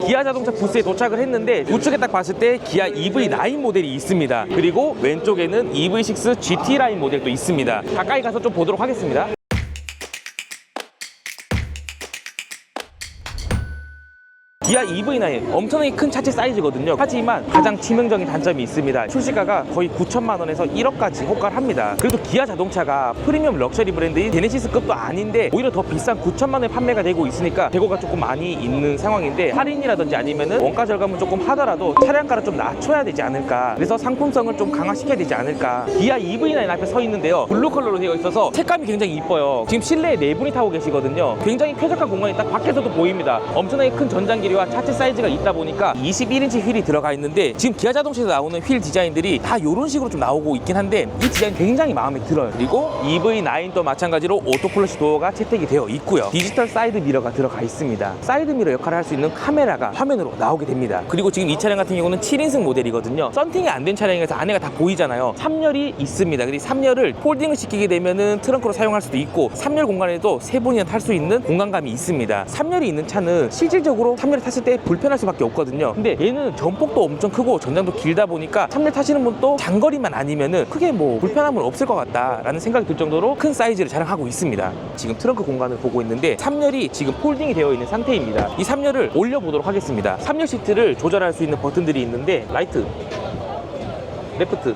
기아 자동차 부스에 도착을 했는데 우측에 딱 봤을 때 기아 EV9 모델이 있습니다. 그리고 왼쪽에는 EV6 GT 라인 모델도 있습니다. 가까이 가서 좀 보도록 하겠습니다. 기아 EV9 엄청나게 큰 차체 사이즈거든요. 하지만 가장 치명적인 단점이 있습니다. 출시가가 거의 9천만 원에서 1억까지 호가를 합니다. 그래도 기아 자동차가 프리미엄 럭셔리 브랜드인 제네시스급도 아닌데 오히려 더 비싼 9천만 원에 판매가 되고 있으니까 재고가 조금 많이 있는 상황인데 할인이라든지 아니면은 원가 절감을 조금 하더라도 차량가를 좀 낮춰야 되지 않을까. 그래서 상품성을 좀 강화시켜야 되지 않을까. 기아 EV9 앞에 서 있는데요. 블루 컬러로 되어 있어서 색감이 굉장히 이뻐요. 지금 실내에 4분이 타고 계시거든요. 굉장히 쾌적한 공간이 딱 밖에서도 보입니다. 엄청나게 큰 전장길이와 차체 사이즈가 있다 보니까 21인치 휠이 들어가 있는데 지금 기아 자동차에서 나오는 휠 디자인들이 다 이런 식으로 좀 나오고 있긴 한데 이 디자인 굉장히 마음에 들어요. 그리고 EV9도 마찬가지로 오토 플러시 도어가 채택이 되어 있고요. 디지털 사이드 미러가 들어가 있습니다. 사이드 미러 역할을 할 수 있는 카메라가 화면으로 나오게 됩니다. 그리고 지금 이 차량 같은 경우는 7인승 모델이거든요. 썬팅이 안 된 차량에서 안에가 다 보이잖아요. 3열이 있습니다. 그리고 3열을 폴딩을 시키게 되면은 트렁크로 사용할 수도 있고 3열 공간에도 3분이나 탈 수 있는 공간감이 있습니다. 3열이 있는 차는 실질적으로 3열을 탔을 때 불편할 수밖에 없거든요. 근데 얘는 전폭도 엄청 크고 전장도 길다 보니까 3열 타시는 분도 장거리만 아니면은 크게 뭐 불편함은 없을 것 같다라는 생각이 들 정도로 큰 사이즈를 자랑하고 있습니다. 지금 트렁크 공간을 보고 있는데 3열이 지금 폴딩이 되어 있는 상태입니다. 이 3열을 올려보도록 하겠습니다. 3열 시트를 조절할 수 있는 버튼들이 있는데 라이트, 레프트,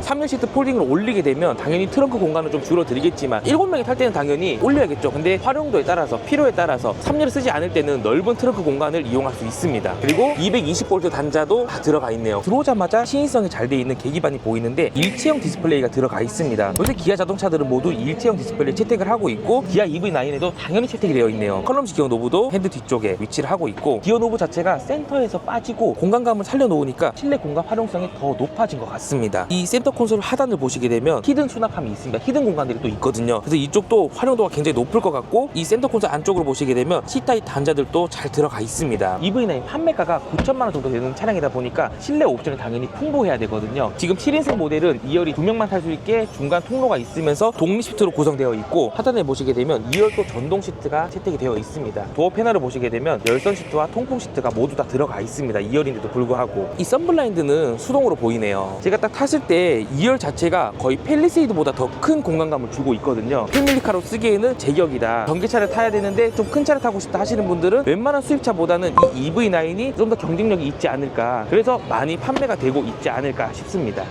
3열 시트 폴딩을 올리게 되면 당연히 트렁크 공간은 좀 줄어들겠지만 7명이 탈 때는 당연히 올려야겠죠. 근데 활용도에 따라서 필요에 따라서 3열을 쓰지 않을 때는 넓은 트렁크 공간을 이용할 수 있습니다. 그리고 220V 단자도 다 들어가 있네요. 들어오자마자 시인성이 잘 돼 있는 계기판이 보이는데 일체형 디스플레이가 들어가 있습니다. 요새 기아 자동차들은 모두 일체형 디스플레이 채택을 하고 있고 기아 EV9에도 당연히 채택이 되어 있네요. 컬럼식 기어 노브도 핸드 뒤쪽에 위치를 하고 있고 기어 노브 자체가 센터에서 빠지고 공간감을 살려놓으니까 실내 공간 활용성이 더 높아진 것 같습니다. 이 센터 콘솔 하단을 보시게 되면 히든 수납함이 있습니다. 히든 공간들이 또 있거든요. 그래서 이쪽도 활용도가 굉장히 높을 것 같고 이 센터 콘솔 안쪽으로 보시게 되면 C타입 단자들도 잘 들어가 있습니다. EV9 판매가가 9천만 원 정도 되는 차량이다 보니까 실내 옵션이 당연히 풍부해야 되거든요. 지금 7인승 모델은 2열이 2명만 탈 수 있게 중간 통로가 있으면서 독립 시트로 구성되어 있고 하단에 보시게 되면 2열도 전동 시트가 채택이 되어 있습니다. 도어 패널을 보시게 되면 열선 시트와 통풍 시트가 모두 다 들어가 있습니다. 2열인데도 불구하고 이 썬블라인드는 수동으로 보이네요. 제가 딱 탔을 때 2열 자체가 거의 팰리세이드보다 더 큰 공간감을 주고 있거든요. 패밀리카로 쓰기에는 제격이다. 전기차를 타야 되는데 좀 큰 차를 타고 싶다 하시는 분들은 웬만한 수입차보다는 이 EV9이 좀 더 경쟁력이 있지 않을까. 그래서 많이 판매가 되고 있지 않을까 싶습니다.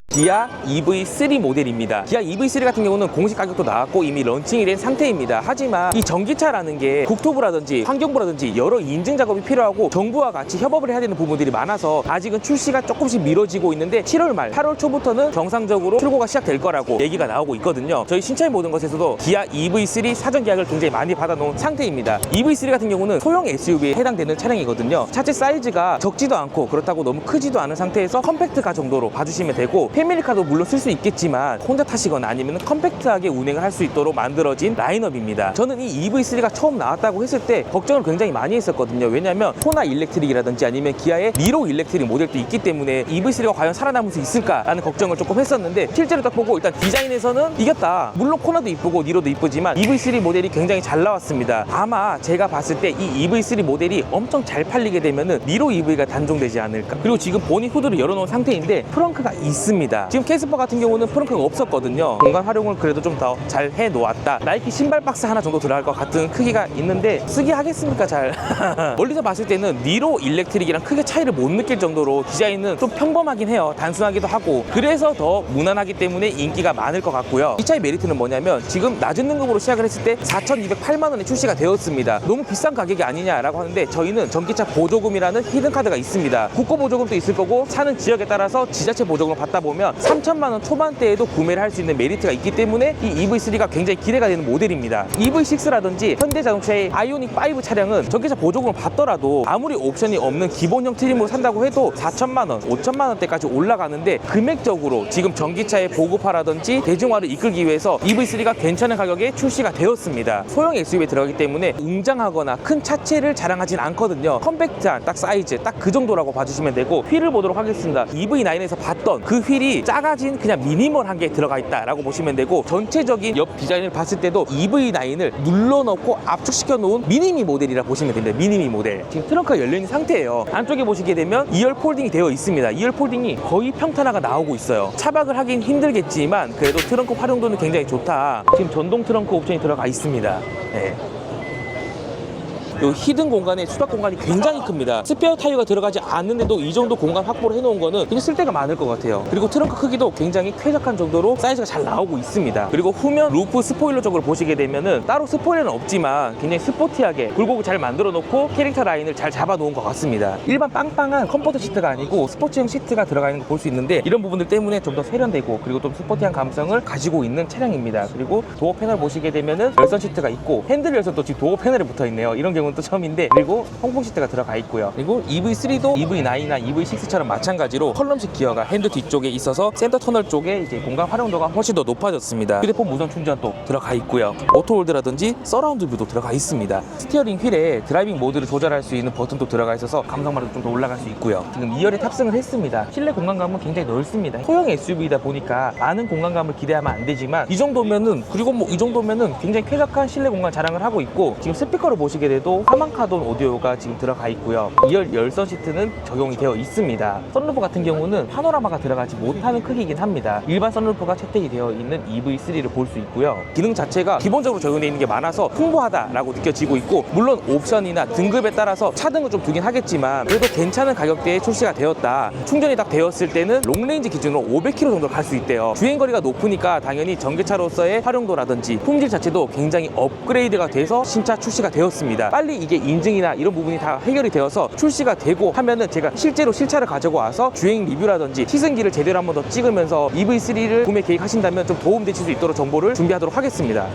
기아 EV3 모델입니다. 기아 EV3 같은 경우는 공식 가격도 나왔고 이미 런칭이 된 상태입니다. 하지만 이 전기차라는 게 국토부라든지 환경부라든지 여러 인증 작업이 필요하고 정부와 같이 협업을 해야 되는 부분들이 많아서 아직은 출시가 조금씩 미뤄지고 있는데 7월 말 8월 초부터는 정상적으로 출고가 시작될 거라고 얘기가 나오고 있거든요. 저희 신차의 모든 것에서도 기아 EV3 사전 계약을 굉장히 많이 받아놓은 상태입니다. EV3 같은 경우는 소형 SUV에 해당되는 차량이거든요. 차체 사이즈가 적지도 않고 그렇다고 너무 크지도 않은 상태에서 컴팩트카 정도로 봐주시면 되고 패밀리카도 물론 쓸 수 있겠지만 혼자 타시거나 아니면 컴팩트하게 운행을 할 수 있도록 만들어진 라인업입니다. 저는 이 EV3가 처음 나왔다고 했을 때 걱정을 굉장히 많이 했었거든요. 왜냐하면 호나 일렉트릭이라든지 아니면 기아의 니로 일렉트릭 모델도 있기 때문에 EV3가 과연 살아남을 수 있을까라는 걱정을 조금 했었는데 실제로 딱 보고 일단 디자인에서는 이겼다. 물론 코나도 이쁘고 니로도 이쁘지만 EV3 모델이 굉장히 잘 나왔습니다. 아마 제가 봤을 때 이 EV3 모델이 엄청 잘 팔리게 되면은 니로 EV가 단종되지 않을까. 그리고 지금 보닛 후드를 열어놓은 상태인데 프렁크가 있습니다. 지금 캐스퍼 같은 경우는 프렁크가 없었거든요. 공간 활용을 그래도 좀 더 잘 해놓았다. 나이키 신발 박스 하나 정도 들어갈 것 같은 크기가 있는데 쓰기 하겠습니까 잘. 멀리서 봤을 때는 니로 일렉트릭이랑 크게 차이를 못 느낄 정도로 디자인은 좀 평범하긴 해요. 단순하기도 하고 그래서 더 무난하기 때문에 인기가 많을 것 같고요. 이 차의 메리트는 뭐냐면 지금 낮은 등급으로 시작을 했을 때 4,208만 원에 출시가 되었습니다. 너무 비싼 가격이 아니냐라고 하는데 저희는 전기차 보조금이라는 히든카드가 있습니다. 국고 보조금도 있을 거고 사는 지역에 따라서 지자체 보조금을 받다 보면 3천만 원 초반대에도 구매를 할 수 있는 메리트가 있기 때문에 이 EV3가 굉장히 기대가 되는 모델입니다. EV6라든지 현대자동차의 아이오닉5 차량은 전기차 보조금을 받더라도 아무리 옵션이 없는 기본형 트림으로 산다고 해도 4천만 원, 5천만 원대까지 올라가는데 금액적으로 지금 전기차의 보급화라든지 대중화를 이끌기 위해서 EV3가 괜찮은 가격에 출시가 되었습니다. 소형 SUV에 들어가기 때문에 웅장하거나 큰 차체를 자랑하진 않거든요. 컴팩트한 딱 사이즈 딱 그 정도라고 봐주시면 되고 휠을 보도록 하겠습니다. EV9에서 봤던 그 휠이 휠이 작아진 그냥 미니멀한 게 들어가 있다라고 보시면 되고, 전체적인 옆 디자인을 봤을 때도 EV9을 눌러넣고 압축시켜 놓은 미니미 모델이라 보시면 됩니다. 미니미 모델. 지금 트렁크가 열려있는 상태예요. 안쪽에 보시게 되면 2열 폴딩이 되어 있습니다. 2열 폴딩이 거의 평탄화가 나오고 있어요. 차박을 하긴 힘들겠지만 그래도 트렁크 활용도는 굉장히 좋다. 지금 전동 트렁크 옵션이 들어가 있습니다. 네. 요 히든 공간에 수납 공간이 굉장히 큽니다. 스페어 타이어가 들어가지 않는데도 이 정도 공간 확보를 해놓은 거는 그냥 쓸 데가 많을 것 같아요. 그리고 트렁크 크기도 굉장히 쾌적한 정도로 사이즈가 잘 나오고 있습니다. 그리고 후면 루프 스포일러 쪽으로 보시게 되면은 따로 스포일러는 없지만 굉장히 스포티하게 굴곡을 잘 만들어 놓고 캐릭터 라인을 잘 잡아 놓은 것 같습니다. 일반 빵빵한 컴포트 시트가 아니고 스포츠형 시트가 들어가 있는 거 볼 수 있는데, 이런 부분들 때문에 좀 더 세련되고 그리고 좀 스포티한 감성을 가지고 있는 차량입니다. 그리고 도어 패널 보시게 되면은 열선 시트가 있고, 핸들 열선도 지금 도어 패널에 붙어 있네요. 이런 경우는 또 처음인데, 그리고 통풍 시트가 들어가 있고요. 그리고 EV3도 EV9이나 EV6처럼 마찬가지로 컬럼식 기어가 핸드 뒤쪽에 있어서 센터 터널 쪽에 이제 공간 활용도가 훨씬 더 높아졌습니다. 휴대폰 무선 충전도 들어가 있고요. 오토홀드라든지 서라운드 뷰도 들어가 있습니다. 스티어링 휠에 드라이빙 모드를 조절할 수 있는 버튼도 들어가 있어서 감성마다 좀 더 올라갈 수 있고요. 지금 2열에 탑승을 했습니다. 실내 공간감은 굉장히 넓습니다. 소형 SUV이다 보니까 많은 공간감을 기대하면 안 되지만, 이 정도면은, 그리고 뭐 이 정도면은 굉장히 쾌적한 실내 공간 자랑을 하고 있고, 지금 스피커를 보시게 돼도 하만카돈 오디오가 지금 들어가 있고요. 2열 열선 시트는 적용이 되어 있습니다. 선루프 같은 경우는 파노라마가 들어가지 못하는 크기이긴 합니다. 일반 선루프가 채택이 되어 있는 EV3를 볼 수 있고요. 기능 자체가 기본적으로 적용되어 있는 게 많아서 풍부하다라고 느껴지고 있고, 물론 옵션이나 등급에 따라서 차등은 좀 두긴 하겠지만 그래도 괜찮은 가격대에 출시가 되었다. 충전이 딱 되었을 때는 롱레인지 기준으로 500km 정도 갈 수 있대요. 주행거리가 높으니까 당연히 전기차로서의 활용도라든지 품질 자체도 굉장히 업그레이드가 돼서 신차 출시가 되었습니다. 빨리 이게 인증이나 이런 부분이 다 해결이 되어서 출시가 되고 하면은 제가 실제로 실차를 가지고 와서 주행 리뷰라든지 시승기를 제대로 한번 더 찍으면서 EV3를 구매 계획하신다면 좀 도움되실 수 있도록 정보를 준비하도록 하겠습니다.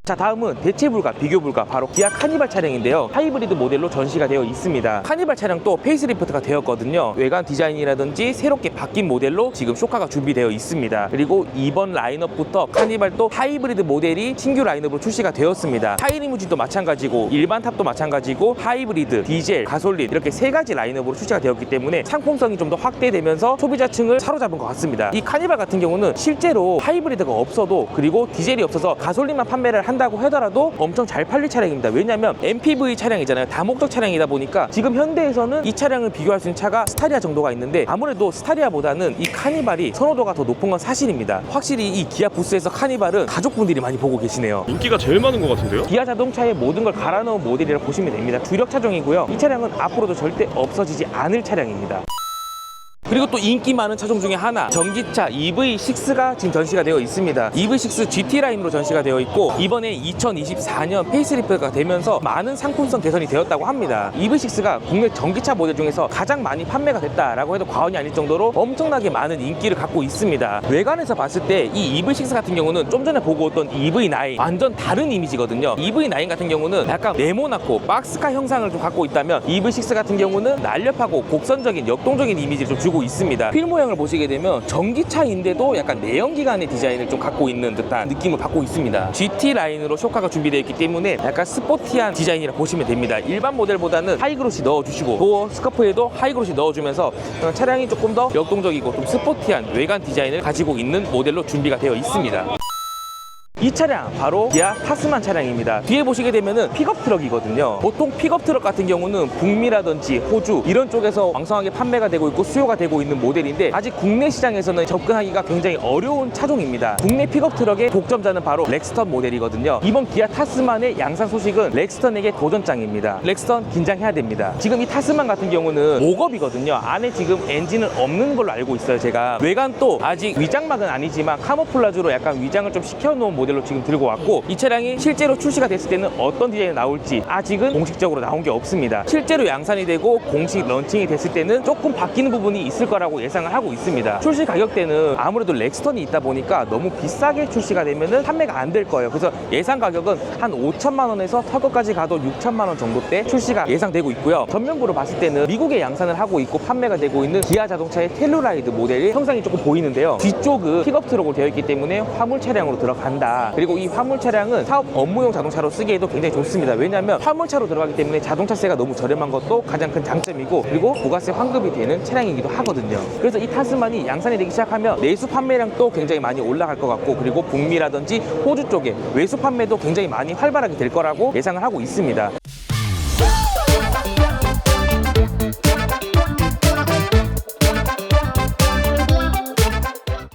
자, 다음은 대체 불가, 비교 불가, 바로 기아 카니발 차량인데요. 하이브리드 모델로 전시가 되어 있습니다. 카니발 차량도 페이스리프트가 되었거든요. 외관 디자인이라든지 새롭게 바뀐 모델로 지금 쇼카가 준비되어 있습니다. 그리고 이번 라인업부터 카니발도 하이브리드 모델이 신규 라인업으로 출시가 되었습니다. 하이리무진도 마찬가지고, 일반 탑도 마찬가지고, 하이브리드, 디젤, 가솔린 이렇게 세 가지 라인업으로 출시가 되었기 때문에 상품성이 좀 더 확대되면서 소비자층을 사로잡은 것 같습니다. 이 카니발 같은 경우는 실제로 하이브리드가 없어도, 그리고 디젤이 없어서 가솔린만 판매를 한다고 하더라도 엄청 잘 팔릴 차량입니다. 왜냐하면 MPV 차량이잖아요. 다목적 차량이다 보니까 지금 현대에서는 이 차량을 비교할 수 있는 차가 스타리아 정도가 있는데, 아무래도 스타리아보다는 이 카니발이 선호도가 더 높은 건 사실입니다. 확실히 이 기아 부스에서 카니발은 가족분들이 많이 보고 계시네요. 인기가 제일 많은 것 같은데요? 기아 자동차의 모든 걸 갈아 넣은 모델이라고 보시면 됩니다. 주력 차종이고요. 이 차량은 앞으로도 절대 없어지지 않을 차량입니다. 그리고 또 인기 많은 차종 중에 하나, 전기차 EV6가 지금 전시가 되어 있습니다. EV6 GT 라인으로 전시가 되어 있고, 이번에 2024년 페이스리프트가 되면서 많은 상품성 개선이 되었다고 합니다. EV6가 국내 전기차 모델 중에서 가장 많이 판매가 됐다라고 해도 과언이 아닐 정도로 엄청나게 많은 인기를 갖고 있습니다. 외관에서 봤을 때 이 EV6 같은 경우는 좀 전에 보고 있던 EV9 완전 다른 이미지거든요. EV9 같은 경우는 약간 네모나고 박스카 형상을 좀 갖고 있다면, EV6 같은 경우는 날렵하고 곡선적인 역동적인 이미지를 좀 주고 있습니다. 휠 모양을 보시게 되면 전기차인데도 약간 내연기관의 디자인을 좀 갖고 있는 듯한 느낌을 받고 있습니다. GT 라인으로 쇼카가 준비되어 있기 때문에 약간 스포티한 디자인이라 보시면 됩니다. 일반 모델보다는 하이그로시 넣어주시고, 도어 스커프에도 하이그로시 넣어주면서 차량이 조금 더 역동적이고 좀 스포티한 외관 디자인을 가지고 있는 모델로 준비가 되어 있습니다. 이 차량 바로 기아 타스만 차량입니다. 뒤에 보시게 되면은 픽업 트럭이거든요. 보통 픽업 트럭 같은 경우는 북미라든지 호주 이런 쪽에서 왕성하게 판매가 되고 있고 수요가 되고 있는 모델인데, 아직 국내 시장에서는 접근하기가 굉장히 어려운 차종입니다. 국내 픽업 트럭의 독점자는 바로 렉스턴 모델이거든요. 이번 기아 타스만의 양산 소식은 렉스턴에게 도전장입니다. 렉스턴 긴장해야 됩니다. 지금 이 타스만 같은 경우는 5급이거든요. 안에 지금 엔진은 없는 걸로 알고 있어요. 제가 외관도 아직 위장막은 아니지만 카모플라주로 약간 위장을 좀 시켜놓은 모델로 지금 들고 왔고, 이 차량이 실제로 출시가 됐을 때는 어떤 디자인이 나올지 아직은 공식적으로 나온 게 없습니다. 실제로 양산이 되고 공식 런칭이 됐을 때는 조금 바뀌는 부분이 있을 거라고 예상을 하고 있습니다. 출시 가격대는 아무래도 렉스턴이 있다 보니까 너무 비싸게 출시가 되면은 판매가 안 될 거예요. 그래서 예상 가격은 한 5천만 원에서 터거까지 가도 6천만 원 정도대 출시가 예상되고 있고요. 전면부로 봤을 때는 미국에 양산을 하고 있고 판매가 되고 있는 기아 자동차의 텔루라이드 모델의 형상이 조금 보이는데요. 뒤쪽은 픽업 트럭으로 되어 있기 때문에 화물 차량으로 들어간다 있습니다. 그리고 이 화물 차량은 사업 업무용 자동차로 쓰기에도 굉장히 좋습니다. 왜냐하면 화물차로 들어가기 때문에 자동차세가 너무 저렴한 것도 가장 큰 장점이고, 그리고 부가세 환급이 되는 차량이기도 하거든요. 그래서 이 타스만이 양산이 되기 시작하면 내수 판매량도 굉장히 많이 올라갈 것 같고, 그리고 북미라든지 호주 쪽에 외수 판매도 굉장히 많이 활발하게 될 거라고 예상을 하고 있습니다.